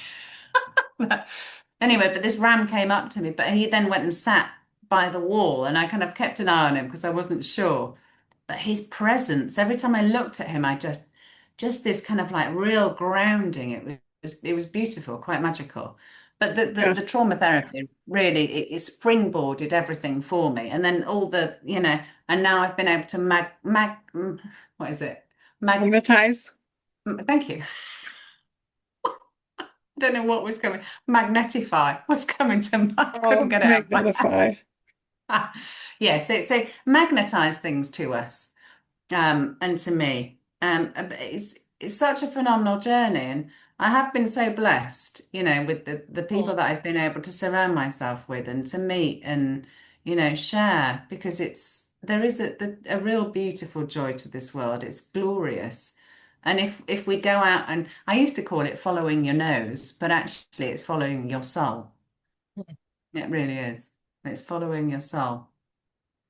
Anyway, but this ram came up to me, but he then went and sat by the wall, and I kind of kept an eye on him because I wasn't sure. But his presence, every time I looked at him, I just this kind of like real grounding. It was beautiful, quite magical. But Yeah. the trauma therapy really it springboarded everything for me, and then and now I've been able to what is it? Mag, Magnetize. thank you. I don't know what was coming. Magnetify was coming to I couldn't Oh, get it out of my magnetify. head. Yeah, so magnetize things to us, and to me. It's such a phenomenal journey, and I have been so blessed, with the people Mhm. that I've been able to surround myself with and to meet and share because there is a real beautiful joy to this world. It's glorious. And if we go out and I used to call it following your nose, but actually it's following your soul. It really is. It's following your soul.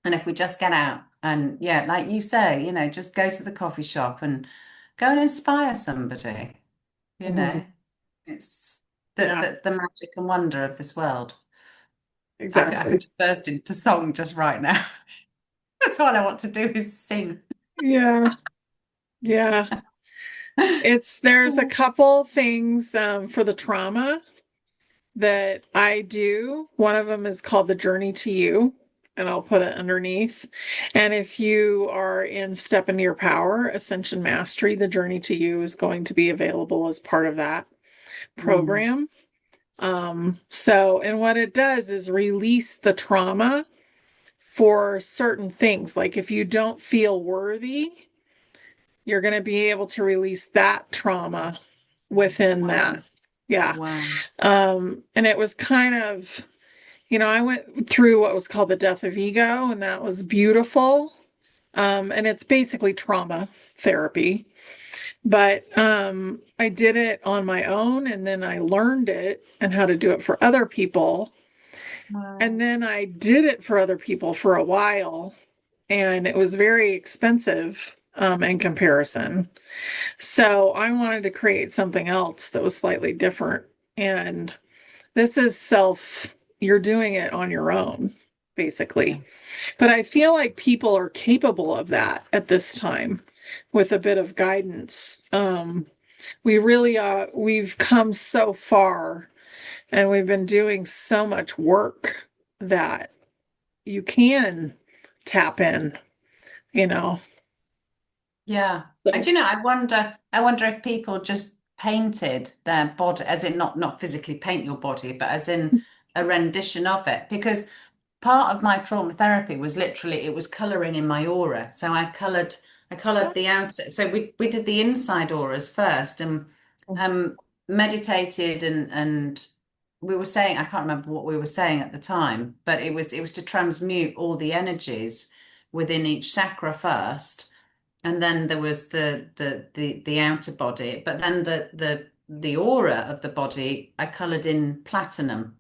And if we just get out and, yeah, like you say, just go to the coffee shop and go and inspire somebody, you Mhm. know, it's Yeah, the magic and wonder of this world. I could exactly. just burst into song just right now. That's all I want to do is sing. Yeah, yeah. There's a couple things for the trauma that I do. One of them is called the Journey to You, and I'll put it underneath. And if you are in Step into Your Power, Ascension Mastery, the Journey to You is going to be available as part of that Mm, program. And what it does is release the trauma for certain things. Like if you don't feel worthy, you're going to be able to release that trauma within that. wow. Yeah. Wow. And it was kind of, I went through what was called the death of ego, and that was beautiful. And it's basically trauma therapy. But I did it on my own, and then I learned it and how to do it for other people. And Wow. then I did it for other people for a while, and it was very expensive in comparison. So I wanted to create something else that was slightly different. And this is you're doing it on your own. basically. Yeah. But I feel like people are capable of that at this time with a bit of guidance. We really we've come so far and we've been doing so much work that you can tap in, you know. Yeah. So, Do you know, I wonder if people just painted their body, as in not physically paint your body, but as in a rendition of it. Because part of my trauma therapy was literally it was coloring in my aura. So I colored the outer. So we did the inside auras first and um meditated and we were saying I can't remember what we were saying at the time, but it was to transmute all the energies within each chakra first. And then there was the outer body, but then the aura of the body I colored in platinum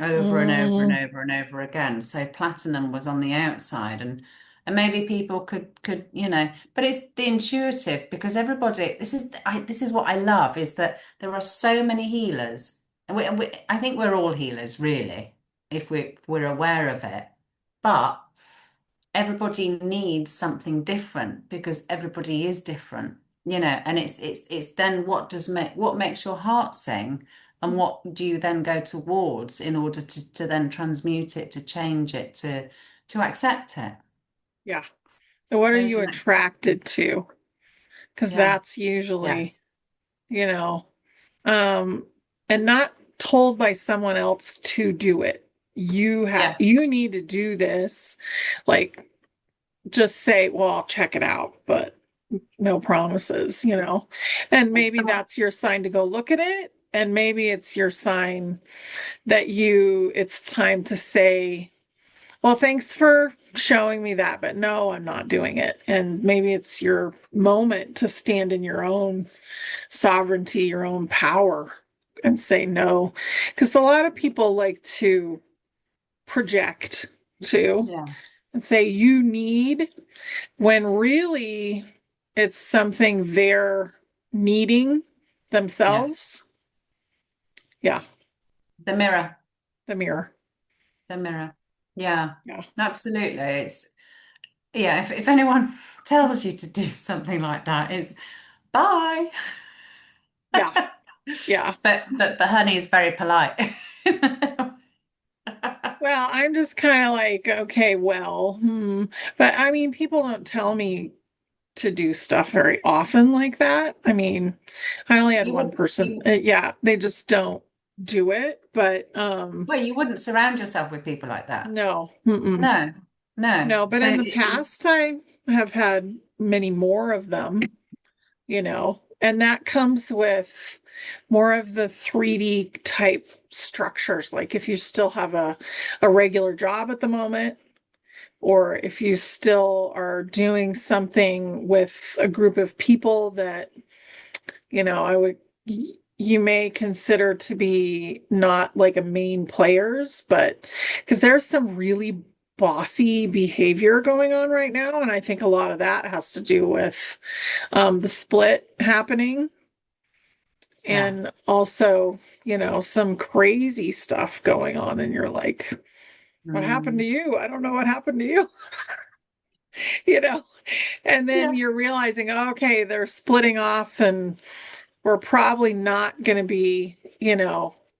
over and over and mm, over and over again. So platinum was on the outside and maybe people could, but it's the intuitive because everybody, this is what I love is that there are so many healers. And I think we're all healers really, if we're aware of it. But everybody needs something different because everybody is different, and it's then what makes your heart sing and what do you then go towards in order to then transmute it, to change it, to accept it. yeah. So what are There's you an attracted to? Because yeah, that's yeah, usually, you know, um, and not told by someone else to do it. yeah, You need to do this. Like, just say, well, I'll check it out, but no promises, you know. And maybe someone, that's your sign to go look at it. And maybe it's your sign that it's time to say, well, thanks for showing me that, but no, I'm not doing it. And maybe it's your moment to stand in your own sovereignty, your own power, and say no. Because a lot of people like to project too yeah, and say you need, when really it's something they're needing yeah, themselves. Yeah, the mirror, the mirror. the mirror, yeah, Yeah, absolutely. It's yeah, if anyone tells you to do something like that, it's bye. yeah, yeah. But honey is very polite. Well, I'm just kind of like, okay, well, But I mean, people don't tell me to do stuff very often like that. I mean, I only had You one would person. you Yeah, they just don't do it. But well, you wouldn't surround yourself with people like that. no, mm-mm, No, no. no. But So in the it's past, I have had many more of them, you know, and that comes with more of the 3D type structures. Like if you still have a regular job at the moment, or if you still are doing something with a group of people that, you may consider to be not like a main players, but because there's some really bossy behavior going on right now. And I think a lot of that has to do with the split happening yeah. and also, some crazy stuff going on. And you're like, what happened to Mm, you? I don't know what happened to you, you know? And then yeah, you're realizing, oh, okay, they're splitting off and we're probably not going to be,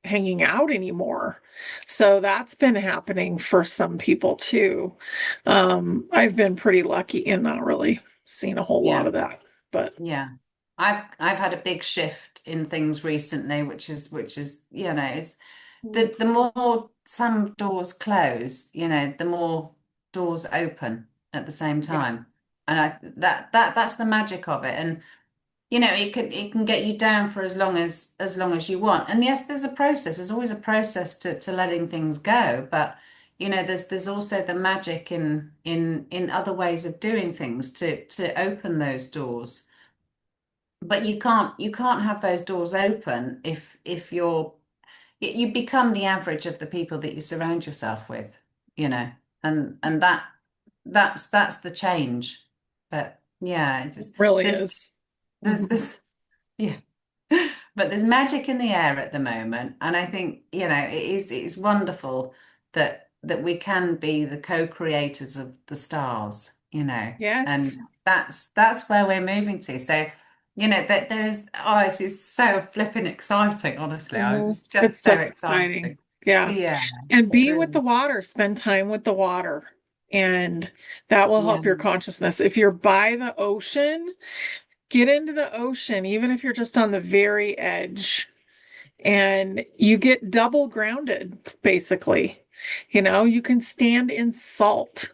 hanging out anymore. So that's been happening for some people too. I've been pretty lucky and not really seen a whole lot yeah, of that, but yeah. I've had a big shift in things recently, which is, it's the more some doors close, the more doors open at the same yeah, time. And that's the magic of it. And it can get you down for as long as you want. And yes, there's a process. There's always a process to letting things go. But there's also the magic in other ways of doing things to open those doors. But you can't have those doors open if you become the average of the people that you surround yourself with, you know, and that's the change. But yeah, it really there's is. there's Mhm. this yeah. But there's magic in the air at the moment, and I think, it is wonderful that we can be the co-creators of the stars, Yes. and that's where we're moving to. So, that there's it's just so flipping exciting, honestly. Hmm. It's It's just so so exciting. exciting. Yeah. Yeah, And it be with the really, water, spend time with the water, and that will yeah. help your consciousness. If you're by the ocean, get into the ocean, even if you're just on the very edge, and you get double grounded, basically. You can stand in salt.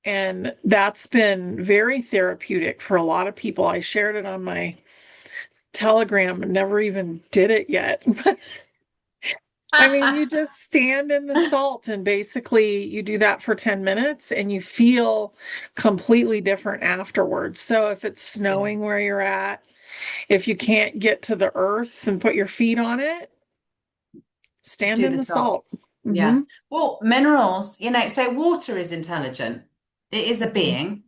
And that's been very therapeutic for a lot of people. I shared it on my Telegram and never even did it yet. I mean, you just stand in the salt and basically you do that for 10 minutes and you feel completely different afterwards. So if it's Yeah. snowing where you're at, if you can't get to the earth and put your feet on it, stand Do in the the salt. salt. Yeah. Hmm. Well, minerals, so water is intelligent. It is a Hmm. being.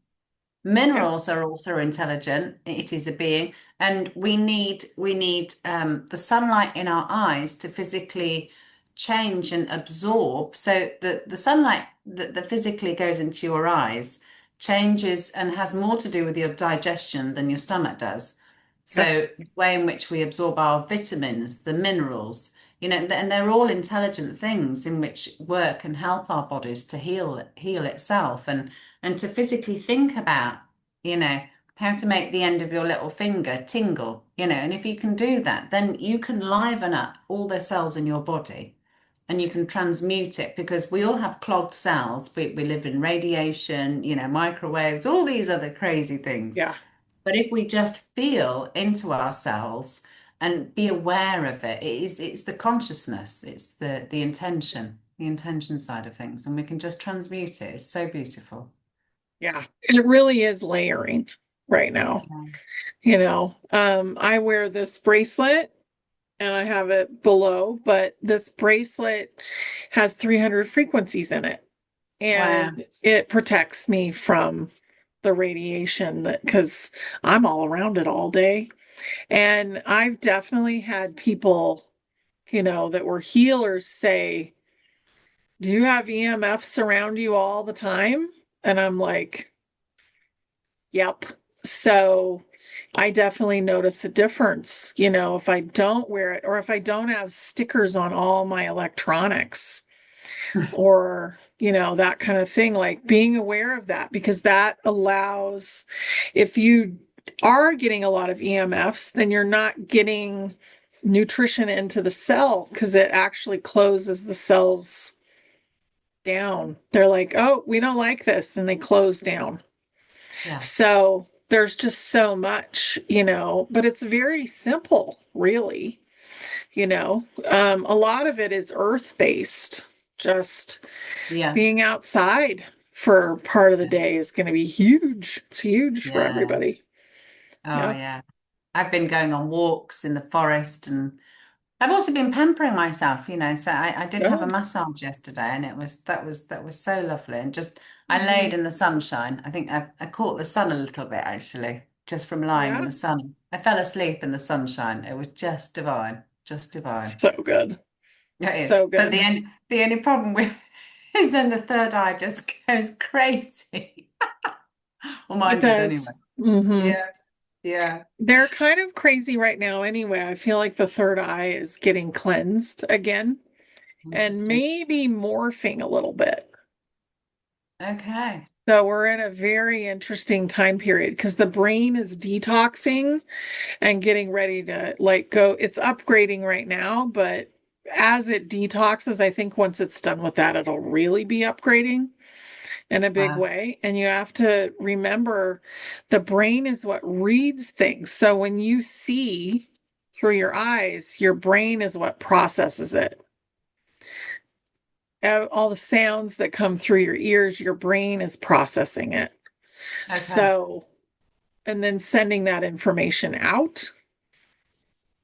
Yeah. Minerals are also intelligent. It is a being, and we need the sunlight in our eyes to physically change and absorb. So the sunlight that physically goes into your eyes changes and has more to do with your digestion than your stomach does. Yeah. So the way in which we absorb our vitamins, the minerals, and they're all intelligent things in which work and help our bodies to heal itself and to physically think about, you know, how to make the end of your little finger tingle, and if you can do that, then you can liven up all the cells in your body and you can transmute it because we all have clogged cells. We live in radiation, microwaves, all these other crazy things. Yeah. But if we just feel into ourselves and be aware of it's the consciousness, it's the intention side of things, and we can just transmute it. It's so beautiful. Yeah. It really is layering right now. Yeah. I wear this bracelet and I have it below, but this bracelet has 300 frequencies in it Wow. and it protects me from the radiation that because I'm all around it all day. And I've definitely had people, that were healers say, "Do you have EMFs around you all the time?" And I'm like, "Yep." So I definitely notice a difference, if I don't wear it or if I don't have stickers on all my electronics or, that kind of thing, like being aware of that because that allows, if you are getting a lot of EMFs, then you're not getting nutrition into the cell because it actually closes the cells down. They're like, "Oh, we don't like this," and they close down. Yeah. So there's just so much, but it's very simple, really. A lot of it is earth based. Just Yeah. being outside for part of the Yeah. day is going to be huge. It's huge for Yeah. everybody. Oh, Yeah. yeah. I've been going on walks in the forest, and I've also been pampering myself, So I did have a Oh, massage yesterday, and that was so lovely. And just I mhm. laid in the sunshine. I think I caught the sun a little bit actually, just from lying in Yeah. the sun. I fell asleep in the sunshine. It was just divine, just divine. So good. It is. So But good. the only problem with is then the third eye just goes crazy. Well, It mine did does. anyway. Hmm. Yeah, yeah. They're kind of crazy right now anyway. I feel like the third eye is getting cleansed again and Interesting. maybe morphing a little bit. Okay. So we're in a very interesting time period because the brain is detoxing and getting ready to like go. It's upgrading right now, but as it detoxes, I think once it's done with that, it'll really be upgrading in a big Wow. way. And you have to remember the brain is what reads things. So when you see through your eyes, your brain is what processes it. All the sounds that come through your ears, your brain is processing it. Okay. So, and then sending that information out.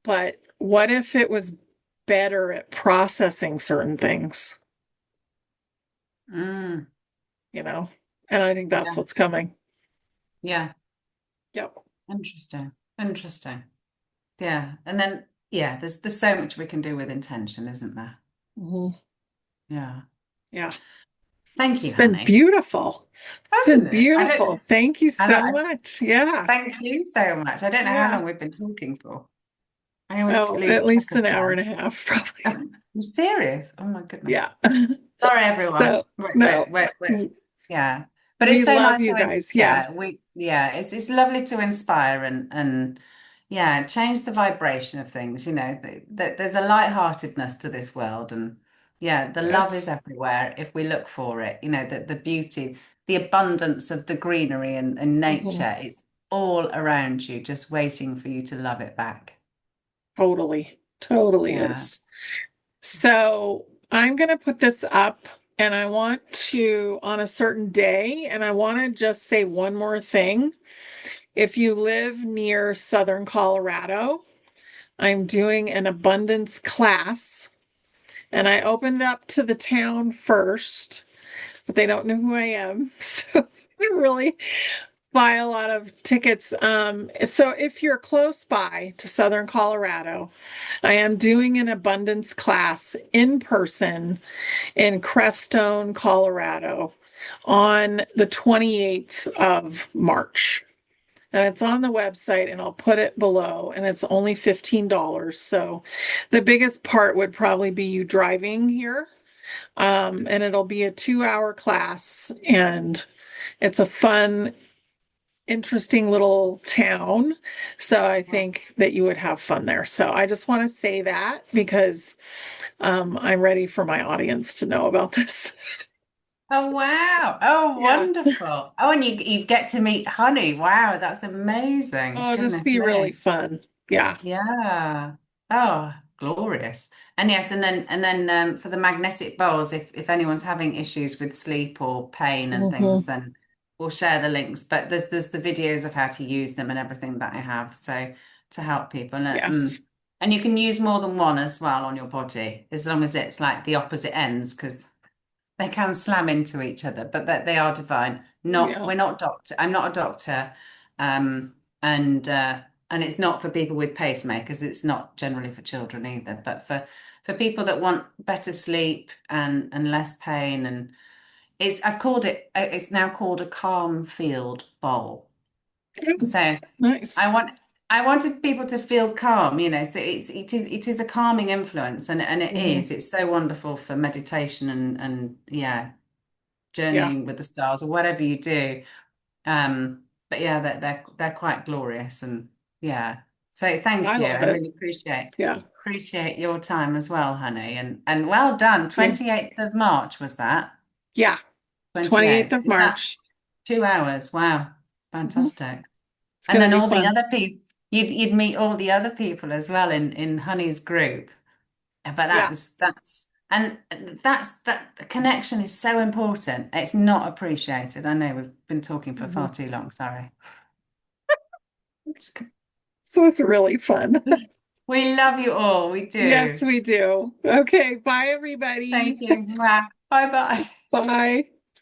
But what if it was better at processing certain things, Mm, you know? And I think that's yeah. what's coming. Yeah. Yep. Interesting. Interesting. Yeah. And then there's so much we can do with intention, isn't there? Hmm. Yeah. Yeah. Thank It's you, been honey. beautiful. It's been Hasn't it? beautiful. Thank you I don't, so much. Yeah. thank you so much. I don't know how Yeah. long we've been talking for. I always Oh, lose at track least of an hour and time. a half, probably. I'm serious. Oh my goodness. Yeah. Sorry, everyone. So, no, Yeah. But we it's so love nice you to, guys. Yeah. it's lovely to inspire and yeah, change the vibration of things. There's a lightheartedness to this world, and yeah, the love is Yes. everywhere if we look for it. The beauty, the abundance of the greenery and Mhm. nature is all around you, just waiting for you to love it back. Totally. Totally Yeah. is. So I'm going to put this up and I want to on a certain day, and I want to just say one more thing. If you live near Southern Colorado, I'm doing an abundance class, and I opened up to the town first, but they don't know who I am. So I really buy a lot of tickets. So if you're close by to Southern Colorado, I am doing an abundance class in person in Crestone, Colorado on the 28th of March. And it's on the website, and I'll put it below, and it's only $15. So the biggest part would probably be you driving here. And it'll be a 2 hour class, and it's a fun, interesting little town. So I think that you would have fun there. So I just want to say that because I'm ready for my audience to know about this. Oh wow. Oh Yeah. wonderful. Oh, and you get to meet Honey. Wow, that's amazing. Oh, it'll just Goodness be really me. fun. Yeah. Yeah. Oh, glorious. And yes, and then for the magnetic bowls, if anyone's having issues with sleep or pain and things, Hmm. then we'll share the links. But there's the videos of how to use them and everything that I have, so to help people. Yes. And you can use more than one as well on your body, as long as it's like the opposite ends, because they can slam into each other, but that they are divine. Not Yeah. we're not doctor. I'm not a doctor, um, and it's not for people with pacemakers. It's not generally for children either, but for people that want better sleep and less pain. And it's I've called it. It's now called a calm field bowl. So I Nice. want. I wanted people to feel calm, so it is a calming influence, and it Hmm. is. It's so wonderful for meditation and yeah, Yeah. journeying with the stars or whatever you do. But yeah, they're quite glorious, and yeah. So thank I you. love I it. really Yeah. appreciate your time as well, honey. And well done. Yeah. 28th of March was that? Yeah. 28th 28th. of Is that March. 2 hours? Wow. Hmm. Fantastic. It's And going to then be all the fun. other people, you'd meet all the other people as well in Honey's group. But Yeah. that the connection is so important. It's not appreciated. I know we've been talking for Hmm. far too long, sorry. So it's really fun. We love you all. We Yes, do. we do. Okay. Bye, everybody. Thank you. Bye bye. Bye.